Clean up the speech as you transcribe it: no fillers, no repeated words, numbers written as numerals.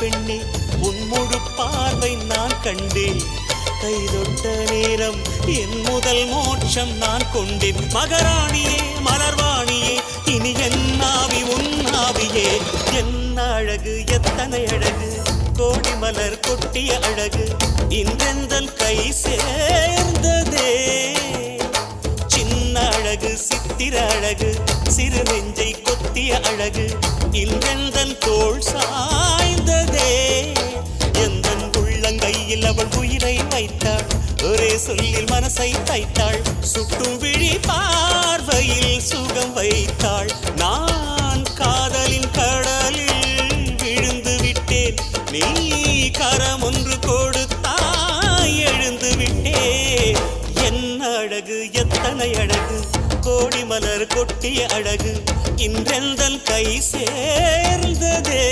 பெண்ணே உன் முழு பார்வை நான் கண்டேன். கைதொட்ட நேரம் என் முதல் மோட்சம் நான் கொண்டேன். மகராணியே மலர்வாணியே இனி என் ஆவி உன் ஆவியே. என்ன அழகு எத்தனை அழகு கோடி மலர் கொட்டிய அழகு இன்றெந்தன் கை சேர்ந்ததே. சின்ன அழகு சித்திர அழகு சிறு நெஞ்சை கொத்திய அழகு இன்றெந்தன் தோள் சாய்ந்ததே. எந்தன் உள்ளங்கையில் அவள் உயிரை வைத்தாள். ஒரே சொல்லில் மனசை தைத்தாள். சுட்டும் விழி பார்வையில் சுகம் வைத்தாள். நான் காதலின் கடலில் விழுந்து விட்டேன். நீ கரம் ஒன்று கொடுத்தாய் எழுந்து விட்டேன். என்ன அழகு எத்தனை அழகு கோடி மலர் கொட்டிய அழகு இன்றெந்தன் கை சேர்ந்ததே.